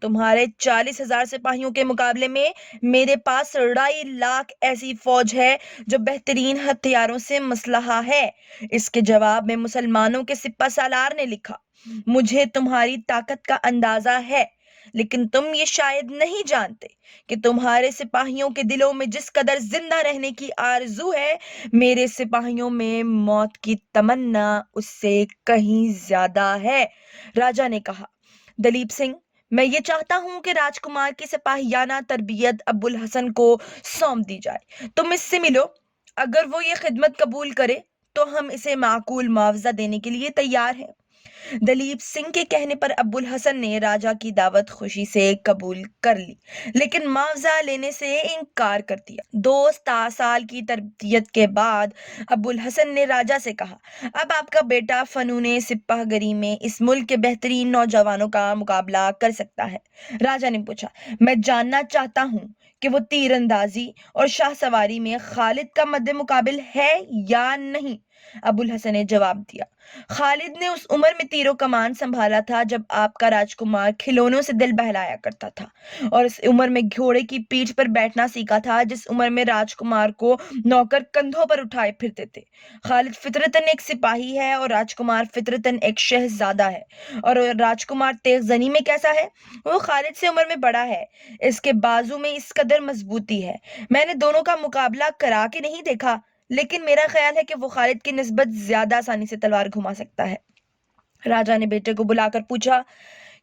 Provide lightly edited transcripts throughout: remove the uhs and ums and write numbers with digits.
تمہارے 40,000 سپاہیوں کے مقابلے میں میرے پاس 2.5 لاکھ ایسی فوج ہے جو بہترین ہتھیاروں سے مسلح ہے۔ اس کے جواب میں مسلمانوں کے سپہ سالار نے لکھا، مجھے تمہاری طاقت کا اندازہ ہے، لیکن تم یہ شاید نہیں جانتے کہ تمہارے سپاہیوں کے دلوں میں جس قدر زندہ رہنے کی آرزو ہے، میرے سپاہیوں میں موت کی تمنا اس سے کہیں زیادہ ہے۔ راجا نے کہا، دلیپ سنگھ، میں یہ چاہتا ہوں کہ راجکمار کی سپاہیانہ تربیت ابو الحسن کو سونپ دی جائے۔ تم اس سے ملو، اگر وہ یہ خدمت قبول کرے تو ہم اسے معقول معاوضہ دینے کے لیے تیار ہیں۔ دلیپ سنگھ کے کہنے پر ابو الحسن نے راجا کی دعوت خوشی سے قبول کر لی، لیکن معاوضہ لینے سے انکار کر دیا۔ 2 سال کی تربیت کے بعد ابو الحسن نے راجا سے کہا، اب آپ کا بیٹا فنون سپاہ گری میں اس ملک کے بہترین نوجوانوں کا مقابلہ کر سکتا ہے۔ راجا نے پوچھا، میں جاننا چاہتا ہوں کہ وہ تیر اندازی اور شاہ سواری میں خالد کا مد مقابل ہے یا نہیں؟ ابو الحسن نے جواب دیا، خالد نے اس عمر میں تیر و کمان سنبھالا تھا جب آپ کا راجکمار کھلونوں سے دل بہلایا کرتا تھا، اور اس عمر میں گھوڑے کی پیٹھ پر بیٹھنا سیکھا تھا جس عمر میں راجکمار کو نوکر کندھوں پر اٹھائے پھرتے تھے۔ خالد فطرتاً ایک سپاہی ہے اور راجکمار فطرتاً ایک شہزادہ ہے۔ اور راجکمار تیغ زنی میں کیسا ہے؟ وہ خالد سے عمر میں بڑا ہے، اس کے بازو میں اس قدر مضبوطی ہے۔ میں نے دونوں کا مقابلہ کرا کے نہیں دیکھا، لیکن میرا خیال ہے کہ وہ خالد کی نسبت زیادہ آسانی سے تلوار گھما سکتا ہے۔ راجا نے بیٹے کو بلا کر پوچھا،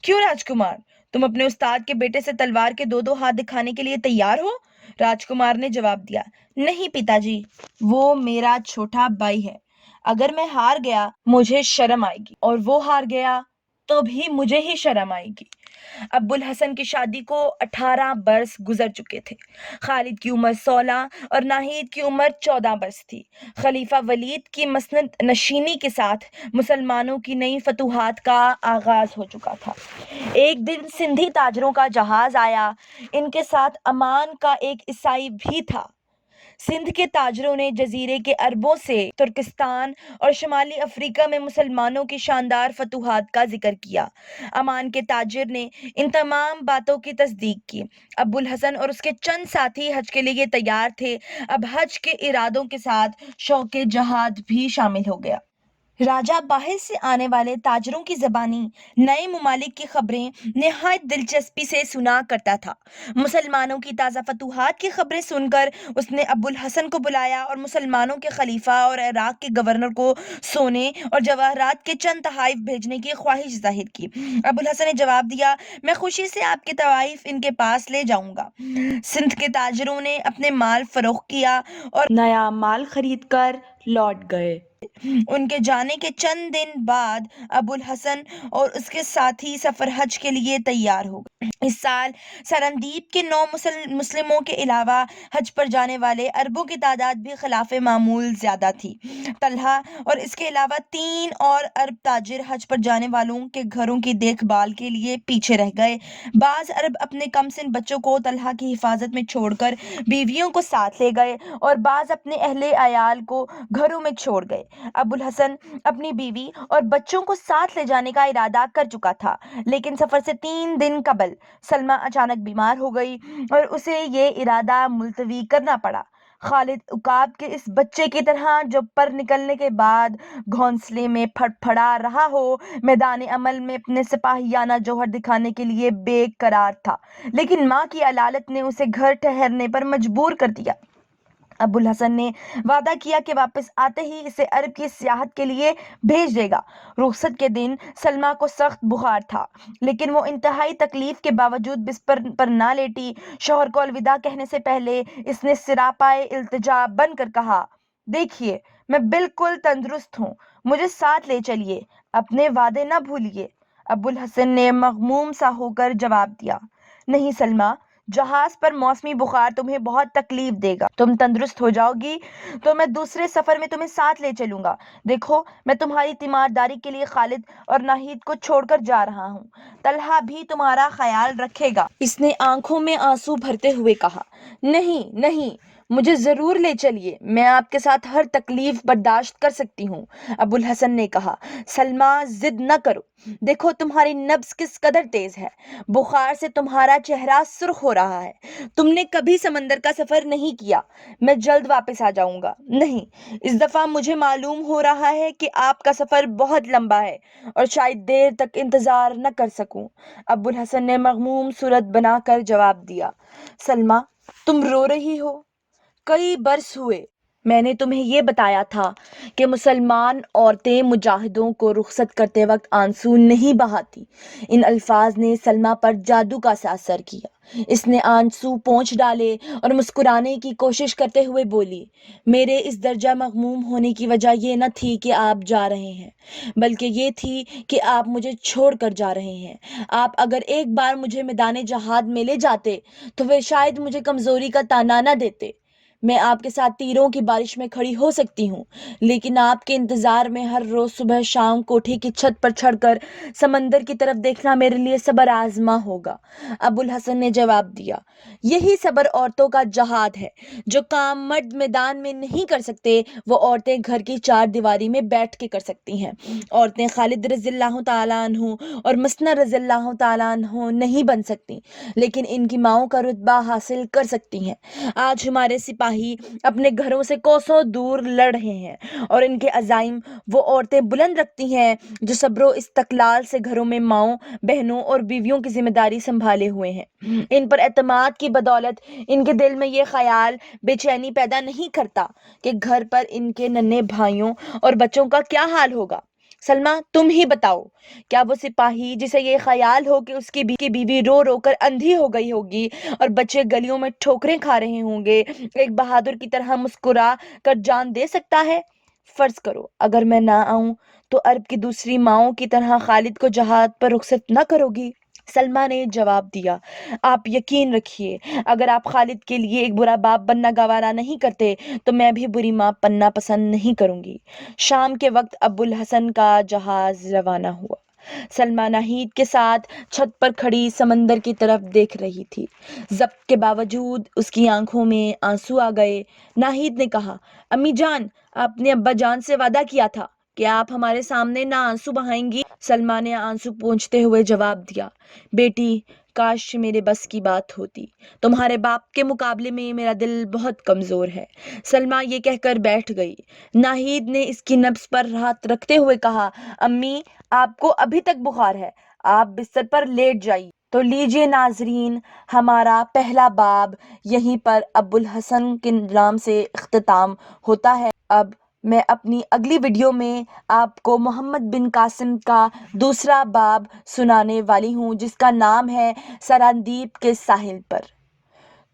کیوں راجکمار، تم اپنے استاد کے بیٹے سے تلوار کے 2 ہاتھ دکھانے کے لیے تیار ہو؟ راجکمار نے جواب دیا، نہیں پیتا جی، وہ میرا چھوٹا بھائی ہے، اگر میں ہار گیا مجھے شرم آئے گی، اور وہ ہار گیا تو بھی مجھے ہی شرم آئے گی۔ ابو الحسن کی شادی کو 18 برس گزر چکے تھے۔ خالد کی عمر 16 اور ناہید کی عمر 14 برس تھی۔ خلیفہ ولید کی مسند نشینی کے ساتھ مسلمانوں کی نئی فتوحات کا آغاز ہو چکا تھا۔ ایک دن سندھی تاجروں کا جہاز آیا، ان کے ساتھ امان کا ایک عیسائی بھی تھا۔ سندھ کے تاجروں نے جزیرے کے عربوں سے ترکستان اور شمالی افریقہ میں مسلمانوں کی شاندار فتوحات کا ذکر کیا۔ امان کے تاجر نے ان تمام باتوں کی تصدیق کی۔ ابو الحسن اور اس کے چند ساتھی حج کے لیے تیار تھے۔ اب حج کے ارادوں کے ساتھ شوق جہاد بھی شامل ہو گیا۔ راجا باہر سے آنے والے تاجروں کی زبانی نئے ممالک کی خبریں نہایت دلچسپی سے سنا کرتا تھا۔ مسلمانوں کی تازہ فتوحات کی خبریں سن کر اس نے ابو الحسن کو بلایا اور مسلمانوں کے خلیفہ اور عراق کے گورنر کو سونے اور جواہرات کے چند تحائف بھیجنے کی خواہش ظاہر کی۔ ابو الحسن نے جواب دیا، میں خوشی سے آپ کے تحائف ان کے پاس لے جاؤں گا۔ سندھ کے تاجروں نے اپنے مال فروخت کیا اور نیا مال خرید کر لوٹ گئے۔ ان کے جانے کے چند دن بعد ابو الحسن اور اس کے ساتھی سفر حج کے لیے تیار ہو گئے۔ اس سال سرندیپ کے 9 مسلموں کے علاوہ حج پر جانے والے عربوں کی تعداد بھی خلاف معمول زیادہ تھی۔ طلحہ اور اس کے علاوہ 3 اور عرب تاجر حج پر جانے والوں کے گھروں کی دیکھ بھال کے لیے پیچھے رہ گئے۔ بعض عرب اپنے کم سن بچوں کو طلحہ کی حفاظت میں چھوڑ کر بیویوں کو ساتھ لے گئے اور بعض اپنے اہل عیال کو گھروں میں چھوڑ گئے۔ ابو الحسن اپنی بیوی اور بچوں کو ساتھ لے جانے کا ارادہ کر چکا تھا، لیکن سفر سے 3 دن قبل سلمہ اچانک بیمار ہو گئی اور اسے یہ ارادہ ملتوی کرنا پڑا۔ خالد عقاب کے اس بچے کی طرح جو پر نکلنے کے بعد گھونسلے میں پھڑ پھڑا رہا ہو، میدان عمل میں اپنے سپاہیانہ جوہر دکھانے کے لیے بے قرار تھا، لیکن ماں کی علالت نے اسے گھر ٹھہرنے پر مجبور کر دیا۔ ابو الحسن نے وعدہ کیا کہ واپس آتے ہی اسے عرب کی سیاحت کے لیے بھیج دے گا۔ رخصت کے دن سلمہ کو سخت بخار تھا، لیکن وہ انتہائی تکلیف کے باوجود بستر پر نہ لیٹی۔ شوہر کو الوداع کہنے سے پہلے اس نے سراپائے التجا بن کر کہا، دیکھیے میں بالکل تندرست ہوں، مجھے ساتھ لے چلیے، اپنے وعدے نہ بھولیے۔ ابو الحسن نے مغموم سا ہو کر جواب دیا، نہیں سلمہ، جہاز پر موسمی بخار تمہیں بہت تکلیف دے گا، تم تندرست ہو جاؤ گی تو میں دوسرے سفر میں تمہیں ساتھ لے چلوں گا۔ دیکھو میں تمہاری تیمارداری کے لیے خالد اور ناہید کو چھوڑ کر جا رہا ہوں، طلحہ بھی تمہارا خیال رکھے گا۔ اس نے آنکھوں میں آنسو بھرتے ہوئے کہا، نہیں نہیں، مجھے ضرور لے چلیے، میں آپ کے ساتھ ہر تکلیف برداشت کر سکتی ہوں، ابوالحسن نے کہا۔ سلمیٰ ضد نہ کرو، دیکھو تمہاری نبض کس قدر تیز ہے، بخار سے تمہارا چہرہ سرخ ہو رہا ہے۔ تم نے کبھی سمندر کا سفر نہیں کیا۔ میں جلد واپس آ جاؤں گا۔ نہیں، اس دفعہ مجھے معلوم ہو رہا ہے کہ آپ کا سفر بہت لمبا ہے اور شاید دیر تک انتظار نہ کر سکوں، ابوالحسن نے مغموم صورت بنا کر جواب دیا۔ سلمیٰ، تم رو رہی ہو؟ کئی برس ہوئے میں نے تمہیں یہ بتایا تھا کہ مسلمان عورتیں مجاہدوں کو رخصت کرتے وقت آنسو نہیں بہاتی۔ ان الفاظ نے سلمیٰ پر جادو کا سا اثر کیا۔ اس نے آنسو پونچھ ڈالے اور مسکرانے کی کوشش کرتے ہوئے بولی، میرے اس درجہ مغموم ہونے کی وجہ یہ نہ تھی کہ آپ جا رہے ہیں، بلکہ یہ تھی کہ آپ مجھے چھوڑ کر جا رہے ہیں۔ آپ اگر ایک بار مجھے میدان جہاد میں لے جاتے تو وہ شاید مجھے کمزوری کا طعنہ نہ دیتے۔ میں آپ کے ساتھ تیروں کی بارش میں کھڑی ہو سکتی ہوں، لیکن آپ کے انتظار میں ہر روز صبح شام کوٹھی کی چھت پر چڑھ کر سمندر کی طرف دیکھنا میرے لیے صبر آزما ہوگا، ابوالحسن نے جواب دیا۔ یہی صبر عورتوں کا جہاد ہے۔ جو کام مرد میدان میں نہیں کر سکتے وہ عورتیں گھر کی چار دیواری میں بیٹھ کے کر سکتی ہیں۔ عورتیں خالد رضی اللہ تعالیٰ عنہ اور مسنہ رضی اللہ تعالیٰ عنہ نہیں بن سکتی، لیکن ان کی ماؤں کا رتبہ حاصل کر سکتی ہیں۔ آج ہمارے سپاہی اپنے گھروں سے کوسوں دور لڑ رہے ہیں اور ان کے عزائم وہ عورتیں بلند رکھتی ہیں جو صبر و استقلال سے گھروں میں ماؤں، بہنوں اور بیویوں کی ذمہ داری سنبھالے ہوئے ہیں۔ ان پر اعتماد کی بدولت ان کے دل میں یہ خیال بے چینی پیدا نہیں کرتا کہ گھر پر ان کے ننھے بھائیوں اور بچوں کا کیا حال ہوگا۔ سلمیٰ، تم ہی بتاؤ، کیا وہ سپاہی جسے یہ خیال ہو کہ اس کی بیوی رو رو کر اندھی ہو گئی ہوگی اور بچے گلیوں میں ٹھوکریں کھا رہے ہوں گے، ایک بہادر کی طرح مسکرا کر جان دے سکتا ہے؟ فرض کرو اگر میں نہ آؤں تو عرب کی دوسری ماؤں کی طرح خالد کو جہاد پر رخصت نہ کرو گی؟ سلمیٰ نے جواب دیا، آپ یقین رکھیے، اگر آپ خالد کے لیے ایک برا باپ بننا گوارا نہیں کرتے تو میں بھی بری ماں بننا پسند نہیں کروں گی۔ شام کے وقت ابوالحسن کا جہاز روانہ ہوا۔ سلمیٰ ناہید کے ساتھ چھت پر کھڑی سمندر کی طرف دیکھ رہی تھی۔ ضبط کے باوجود اس کی آنکھوں میں آنسو آ گئے۔ ناہید نے کہا، امی جان، آپ نے ابا جان سے وعدہ کیا تھا کہ آپ ہمارے سامنے نہ آنسو بہائیں گی۔ سلمیٰ نے آنسو پونچھتے ہوئے جواب دیا، بیٹی، کاش میرے بس کی بات ہوتی، تمہارے باپ کے مقابلے میں میرا دل بہت کمزور ہے۔ سلمیٰ یہ کہہ کر بیٹھ گئی۔ ناہید نے اس کی نبض پر ہاتھ رکھتے ہوئے کہا، امی، آپ کو ابھی تک بخار ہے، آپ بستر پر لیٹ جائیے۔ تو لیجیے ناظرین، ہمارا پہلا باب یہیں پر ابوالحسن کے نام سے اختتام ہوتا ہے۔ اب میں اپنی اگلی ویڈیو میں آپ کو محمد بن قاسم کا دوسرا باب سنانے والی ہوں، جس کا نام ہے سرندیپ کے ساحل پر۔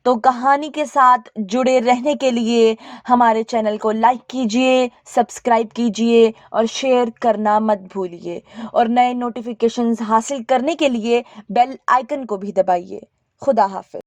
تو کہانی کے ساتھ جڑے رہنے کے لیے ہمارے چینل کو لائک کیجیے، سبسکرائب کیجیے اور شیئر کرنا مت بھولیے، اور نئے نوٹیفیکیشنز حاصل کرنے کے لیے بیل آئیکن کو بھی دبائیے۔ خدا حافظ۔